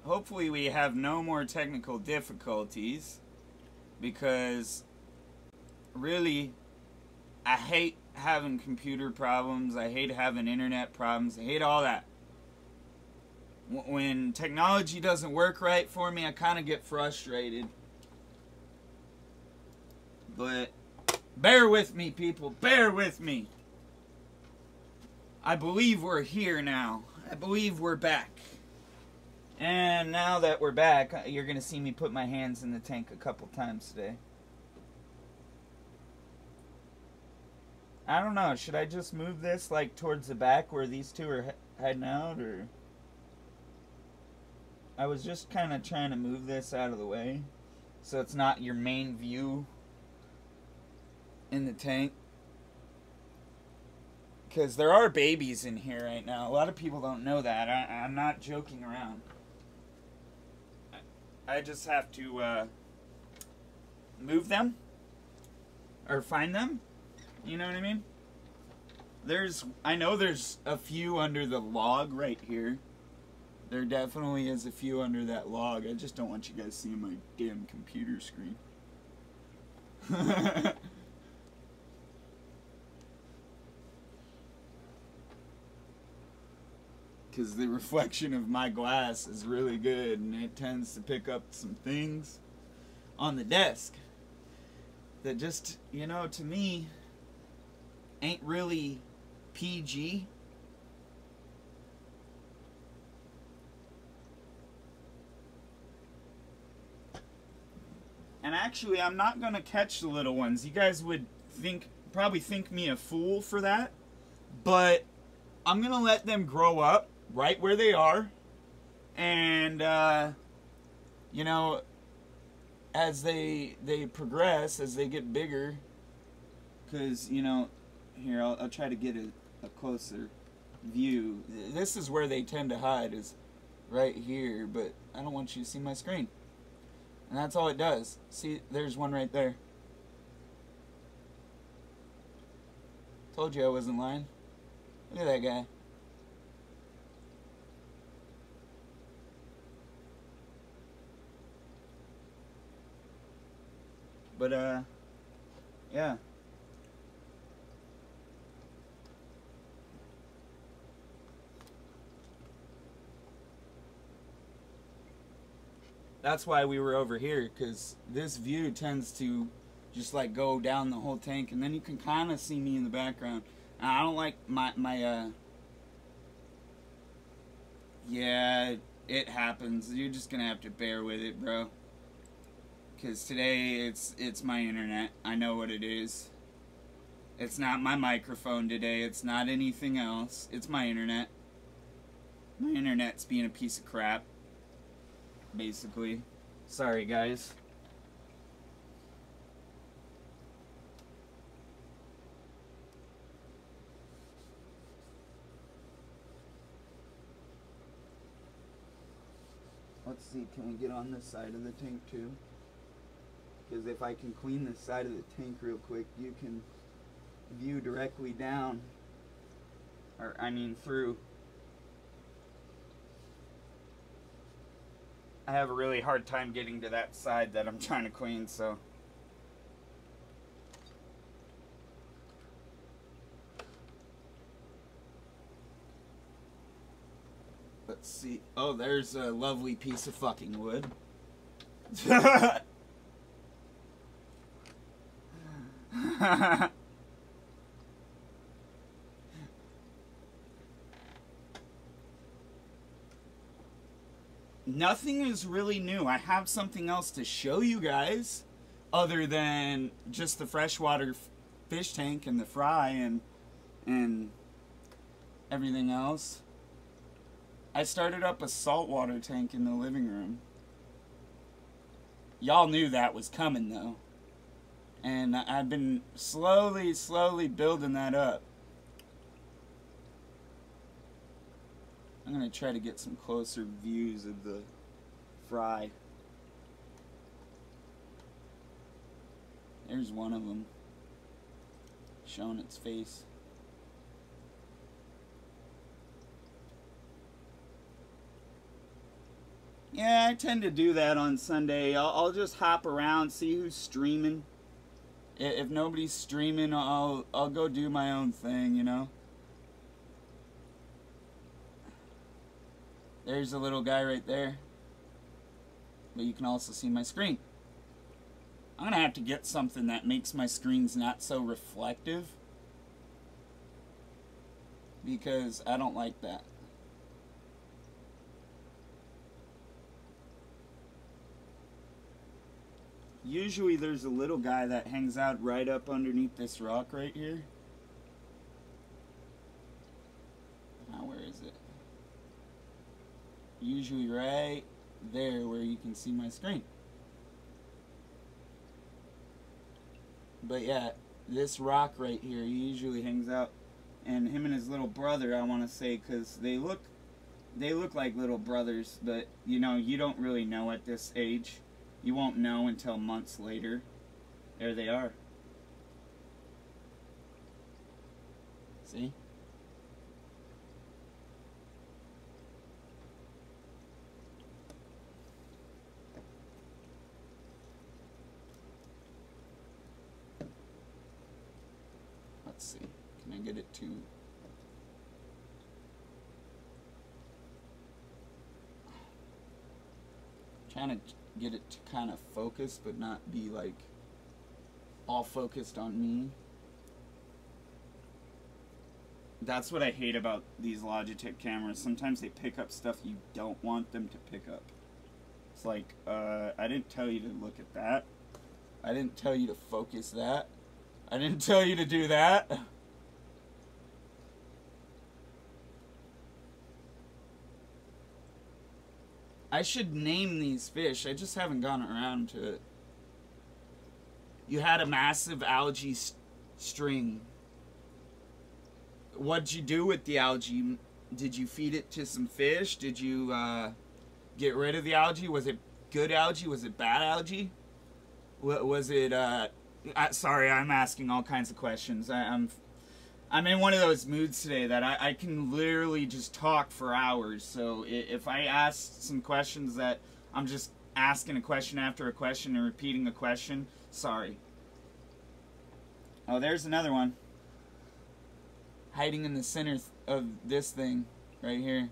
hopefully we have no more technical difficulties, because really I hate having computer problems. I hate having internet problems. I hate all that. When technology doesn't work right for me, I kind of get frustrated. But bear with me, people. Bear with me. I believe we're here now. I believe we're back. And now that we're back, you're going to see me put my hands in the tank a couple times today. I don't know. Should I just move this like towards the back where these two are heading out, or... I was just kind of trying to move this out of the way so it's not your main view in the tank. Because there are babies in here right now. A lot of people don't know that. I'm not joking around. I just have to move them or find them. You know what I mean? I know there's a few under the log right here. There definitely is a few under that log. I just don't want you guys seeing my damn computer screen. Because the reflection of my glass is really good, and it tends to pick up some things on the desk that just, you know, to me, ain't really PG. And actually, I'm not going to catch the little ones. You guys would probably think me a fool for that. But I'm going to let them grow up right where they are. And, you know, as they progress, as they get bigger, because, you know, here, I'll try to get a closer view. This is where they tend to hide, is right here, but I don't want you to see my screen. And that's all it does. See, there's one right there. Told you I wasn't lying. Look at that guy. But, yeah. That's why we were over here, because this view tends to just like go down the whole tank, and then you can kind of see me in the background. And I don't like yeah, it happens. You're just gonna have to bear with it, bro. Because today it's my internet. I know what it is. It's not my microphone today. It's not anything else. It's my internet. My internet's being a piece of crap, basically. Sorry, guys. Let's see, can we get on this side of the tank too? Because if I can clean this side of the tank real quick, you can view directly down, or I mean through. I have a really hard time getting to that side that I'm trying to clean, so. Let's see. Oh, there's a lovely piece of fucking wood. Nothing is really new. I have something else to show you guys other than just the freshwater fish tank and the fry and everything else. I started up a saltwater tank in the living room. Y'all knew that was coming though. And I've been slowly building that up. I'm going to try to get some closer views of the fry. There's one of them showing its face. Yeah, I tend to do that on Sunday. I'll just hop around, see who's streaming. If nobody's streaming, I'll go do my own thing, you know. There's a little guy right there. But you can also see my screen. I'm gonna have to get something that makes my screens not so reflective, because I don't like that. Usually there's a little guy that hangs out right up underneath this rock right here. Now where is it? Usually right there where you can see my screen. But yeah, this rock right here, he usually hangs out. And him and his little brother, I want to say, because they look like little brothers, but you know, you don't really know at this age. You won't know until months later. There they are. See? Let's see. Can I get it to... Trying to get it to kind of focus, but not be like all focused on me. That's what I hate about these Logitech cameras. Sometimes they pick up stuff you don't want them to pick up. It's like, I didn't tell you to look at that. I didn't tell you to focus that. I didn't tell you to do that. I should name these fish. I just haven't gone around to it. You had a massive algae string. What'd you do with the algae? Did you feed it to some fish? Did you get rid of the algae? Was it good algae? Was it bad algae? Was it... sorry, I'm asking all kinds of questions. I'm in one of those moods today that I can literally just talk for hours. So if I ask some questions that I'm just asking a question after a question and repeating a question, sorry. Oh, there's another one. Hiding in the center of this thing right here.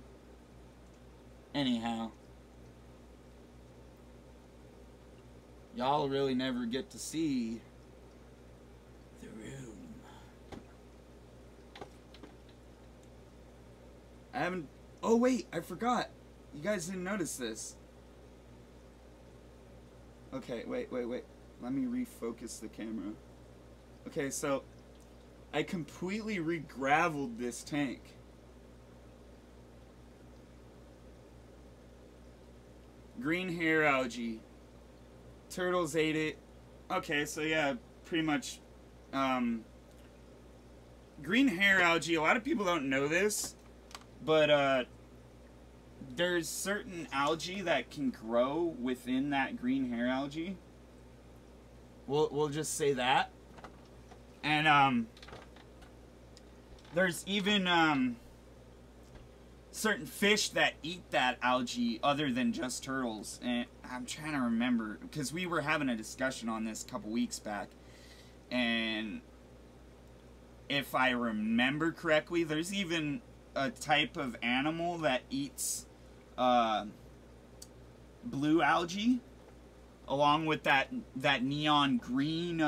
Anyhow. Y'all really never get to see the room. I haven't... Oh, wait, I forgot. You guys didn't notice this. Okay, wait. Let me refocus the camera. Okay, so I completely re-graveled this tank. Green hair algae. Turtles ate it. Okay, so yeah, pretty much... green hair algae, a lot of people don't know this. But there's certain algae that can grow within that green hair algae. We'll just say that. And there's even certain fish that eat that algae other than just turtles. And I'm trying to remember, because we were having a discussion on this a couple weeks back. And if I remember correctly, there's even a type of animal that eats blue algae along with that neon green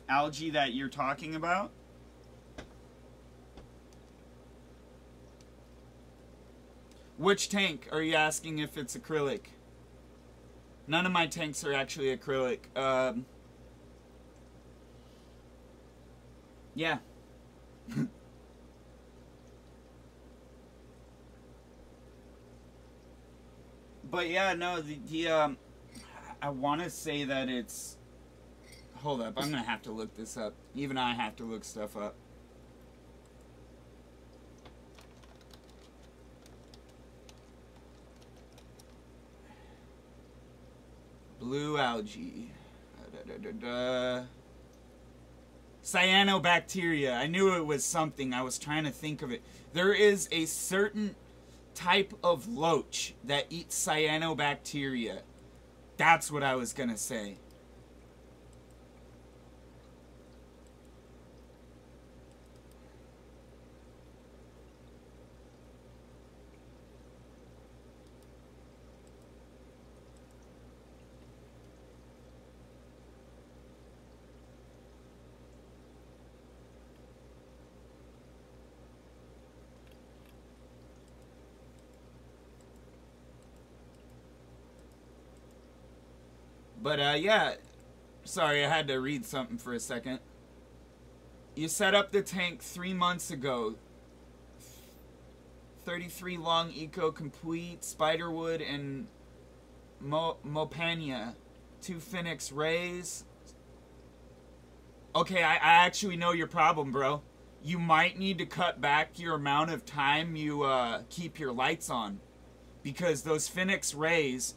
algae that you're talking about. Which tank are you asking if it's acrylic? None of my tanks are actually acrylic. Yeah. But yeah, no, I want to say that it's... Hold up, I'm going to have to look this up. Even I have to look stuff up. Blue algae. Cyanobacteria. I knew it was something. I was trying to think of it. There is a certain type of loach that eats cyanobacteria. That's what I was gonna say. But yeah, sorry, I had to read something for a second. You set up the tank 3 months ago. 33 long eco complete, spiderwood and mopania. 2 phoenix rays. Okay, I actually know your problem, bro. You might need to cut back your amount of time you keep your lights on. Because those phoenix rays,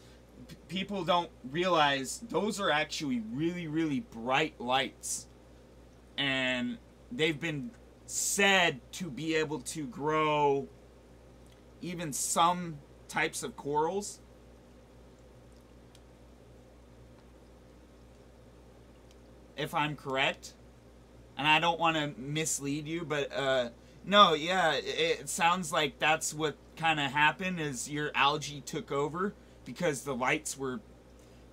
people don't realize those are actually really, really bright lights. And they've been said to be able to grow even some types of corals. If I'm correct. And I don't want to mislead you, but no, yeah, it sounds like that's what kind of happened is your algae took over because the lights were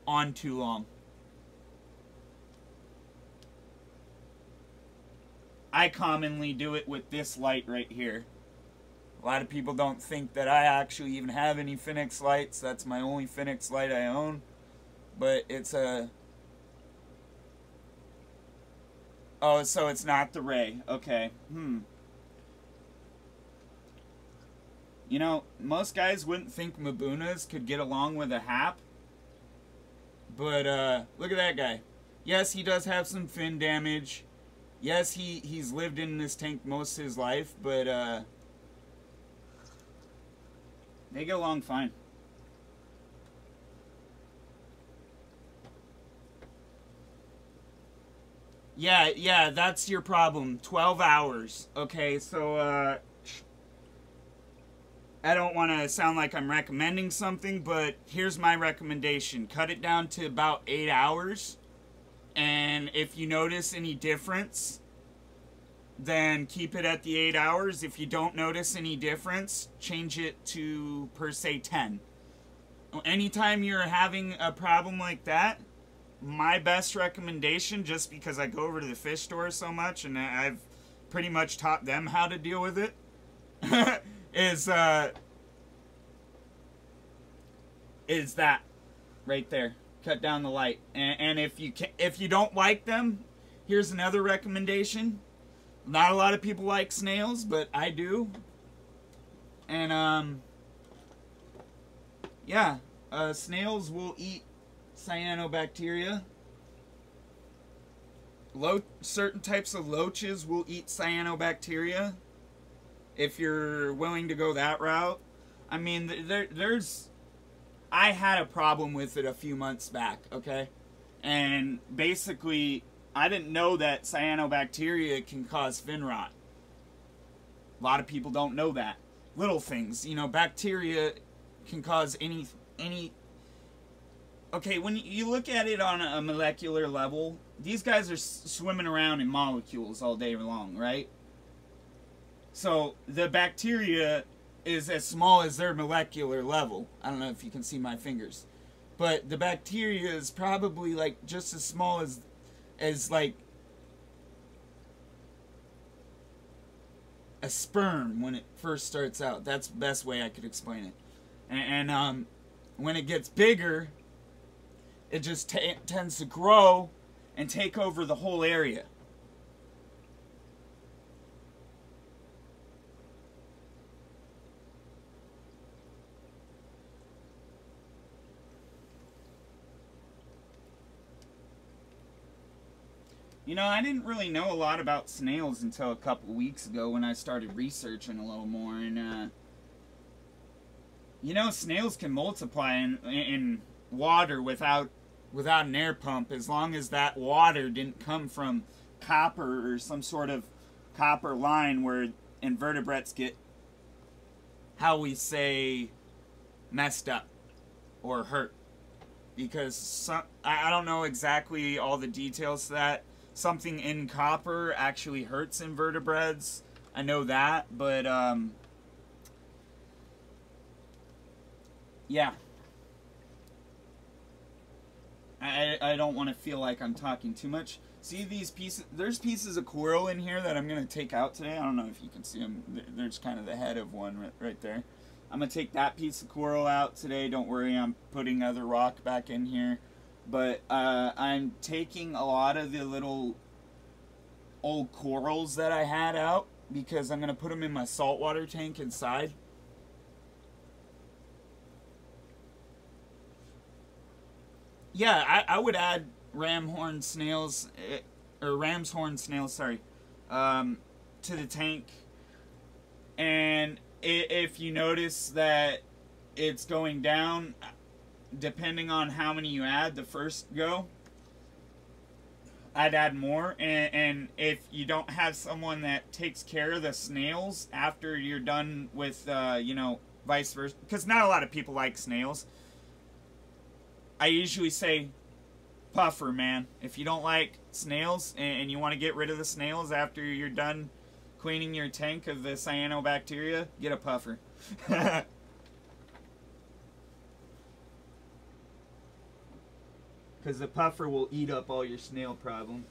on too long. I commonly do it with this light right here. A lot of people don't think that I actually even have any Phoenix lights. That's my only Phoenix light I own. But it's a... Oh, so it's not the ray. Okay. You know, most guys wouldn't think Mabunas could get along with a hap. But, look at that guy. Yes, he does have some fin damage. Yes, he's lived in this tank most of his life, but, they get along fine. Yeah, that's your problem. 12 hours. Okay, so, I don't want to sound like I'm recommending something, but here's my recommendation. Cut it down to about 8 hours. And if you notice any difference, then keep it at the 8 hours. If you don't notice any difference, change it to, per se, 10. Anytime you're having a problem like that, my best recommendation, just because I go over to the fish store so much and I've pretty much taught them how to deal with it, is that right there. Cut down the light. And if you don't like them, here's another recommendation. Not a lot of people like snails, but I do. And yeah, snails will eat cyanobacteria. Certain types of loaches will eat cyanobacteria. If you're willing to go that route. I mean, I had a problem with it a few months back, okay? And basically, I didn't know that cyanobacteria can cause fin rot. A lot of people don't know that. Little things, you know, bacteria can cause any... Okay, when you look at it on a molecular level, these guys are swimming around in molecules all day long, right? So the bacteria is as small as their molecular level. I don't know if you can see my fingers. But the bacteria is probably like just as small as like a sperm when it first starts out. That's the best way I could explain it. And when it gets bigger, it just tends to grow and take over the whole area. You know, I didn't really know a lot about snails until a couple weeks ago when I started researching a little more. And, you know, snails can multiply in water without an air pump, as long as that water didn't come from copper or some sort of copper line where invertebrates get how we say messed up or hurt. Because I don't know exactly all the details to that. Something in copper actually hurts invertebrates. I know that, but yeah. I don't want to feel like I'm talking too much. See these pieces? There's pieces of coral in here that I'm going to take out today. I don't know if you can see them. There's kind of the head of one right there. I'm going to take that piece of coral out today. Don't worry, I'm putting other rock back in here. But I'm taking a lot of the little old corals that I had out because I'm going to put them in my saltwater tank inside. Yeah, I would add ram's horn snails, sorry, to the tank. And if you notice that it's going down, depending on how many you add the first go, I'd add more. And if you don't have someone that takes care of the snails after you're done with, you know, vice versa, because not a lot of people like snails, I usually say puffer, man. If you don't like snails and you want to get rid of the snails after you're done cleaning your tank of the cyanobacteria, get a puffer. Because the puffer will eat up all your snail problem.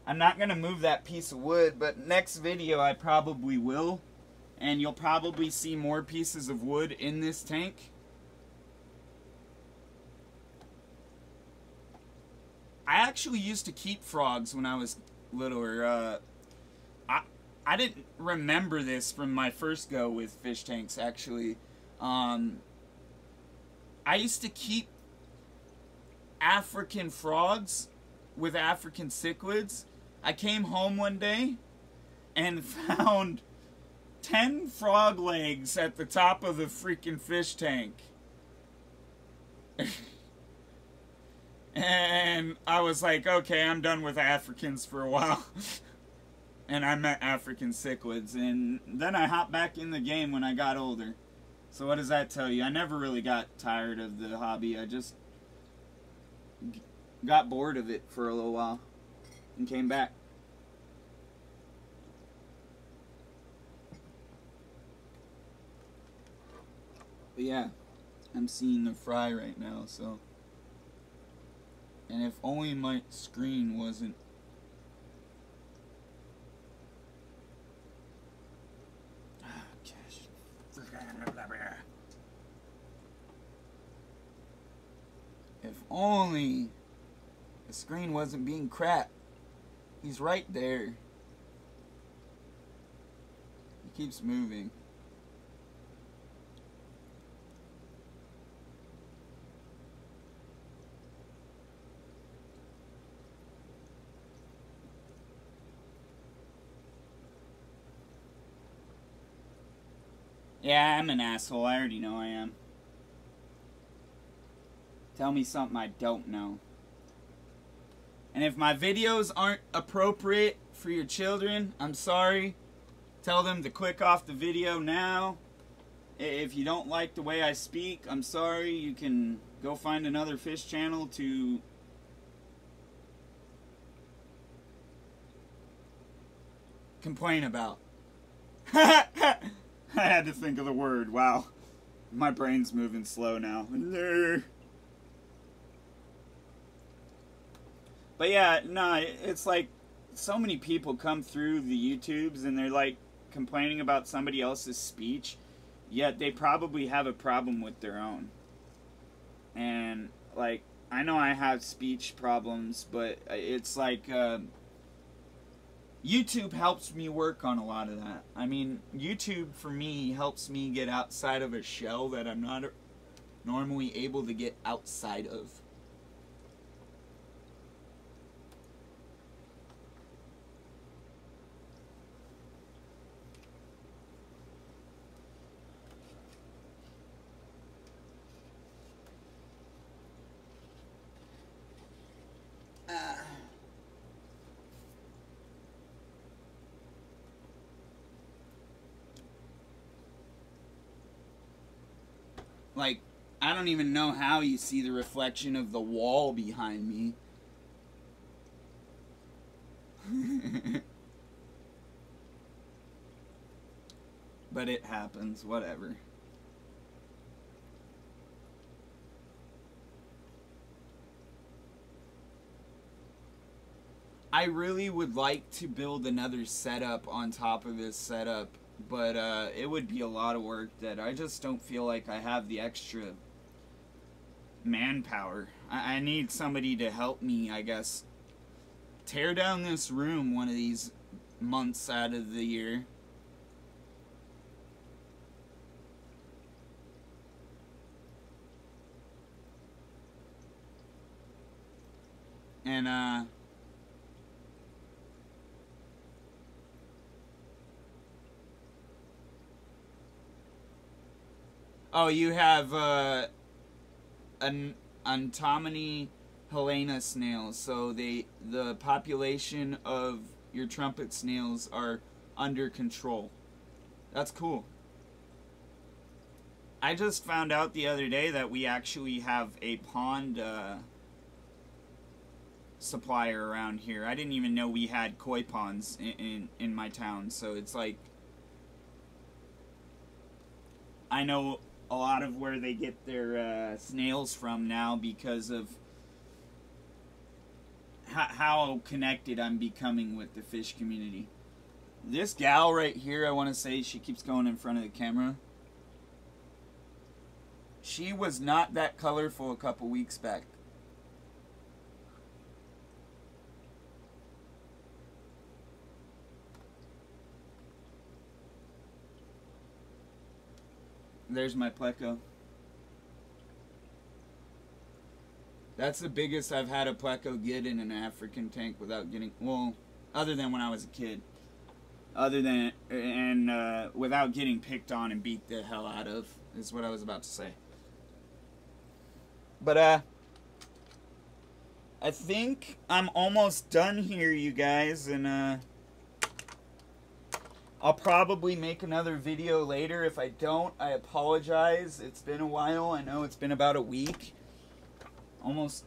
I'm not going to move that piece of wood, but next video I probably will. And you'll probably see more pieces of wood in this tank. I actually used to keep frogs when I was littler. I didn't remember this from my first go with fish tanks, actually. I used to keep African frogs with African cichlids. I came home one day and found 10 frog legs at the top of the freaking fish tank. And I was like, okay, I'm done with Africans for a while. And I met African cichlids. And then I hopped back in the game when I got older. So what does that tell you? I never really got tired of the hobby. I just got bored of it for a little while and came back. But yeah, I'm seeing the fry right now, so. And if only my screen wasn't. If only the screen wasn't being crap. He's right there. He keeps moving. Yeah, I'm an asshole. I already know I am. Tell me something I don't know. And if my videos aren't appropriate for your children, I'm sorry. Tell them to click off the video now. If you don't like the way I speak, I'm sorry. You can go find another fish channel to complain about. I had to think of the word. Wow. My brain's moving slow now. But yeah, no, it's like so many people come through the YouTubes and they're like complaining about somebody else's speech, yet they probably have a problem with their own. And like, I know I have speech problems, but it's like YouTube helps me work on a lot of that. I mean, YouTube for me helps me get outside of a shell that I'm not normally able to get outside of. Like, I don't even know how you see the reflection of the wall behind me. But it happens, whatever. I really would like to build another setup on top of this setup, but it would be a lot of work that I just don't feel like I have the extra manpower. I need somebody to help me, I guess, tear down this room one of these months out of the year. And, oh, you have, an Antomini Helena snails. So the population of your trumpet snails are under control. That's cool. I just found out the other day that we actually have a pond, supplier around here. I didn't even know we had koi ponds in my town, so it's like I know a lot of where they get their snails from now because of how connected I'm becoming with the fish community. This gal right here, I want to say, she keeps going in front of the camera. She was not that colorful a couple weeks back. There's my pleco. That's the biggest I've had a pleco get in an African tank without getting, well, other than when I was a kid. Other than, and without getting picked on and beat the hell out of, is what I was about to say. But, I think I'm almost done here, you guys, and, I'll probably make another video later. If I don't, I apologize. It's been a while. I know it's been about a week. Almost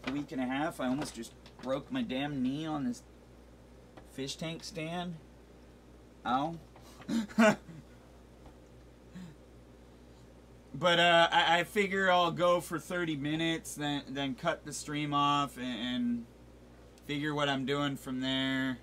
a week and a half. I almost just broke my damn knee on this fish tank stand. Ow. But I figure I'll go for 30 minutes, then cut the stream off and figure what I'm doing from there.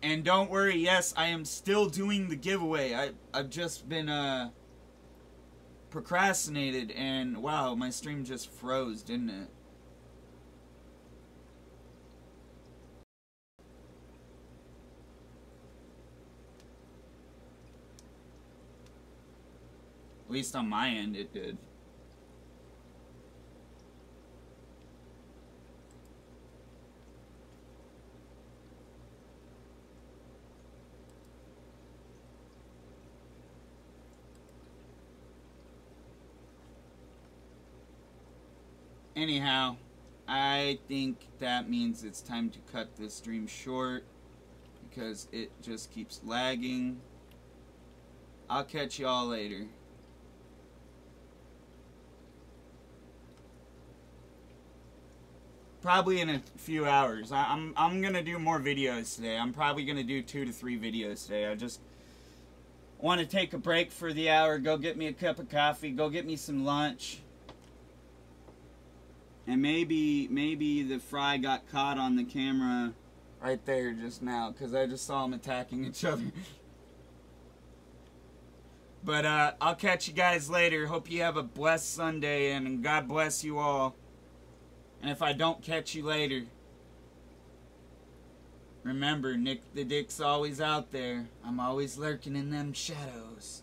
And don't worry, yes, I am still doing the giveaway. I've just been procrastinated, and wow, my stream just froze, didn't it? At least on my end it did. Anyhow, I think that means it's time to cut this stream short because it just keeps lagging. I'll catch y'all later. Probably in a few hours. I'm gonna do more videos today. I'm probably gonna do 2 to 3 videos today. I just want to take a break for the hour, go get me a cup of coffee, go get me some lunch. And maybe the fry got caught on the camera right there just now, because I just saw them attacking each other. But I'll catch you guys later. Hope you have a blessed Sunday, and God bless you all. And if I don't catch you later, remember, Nick the Dick's always out there. I'm always lurking in them shadows.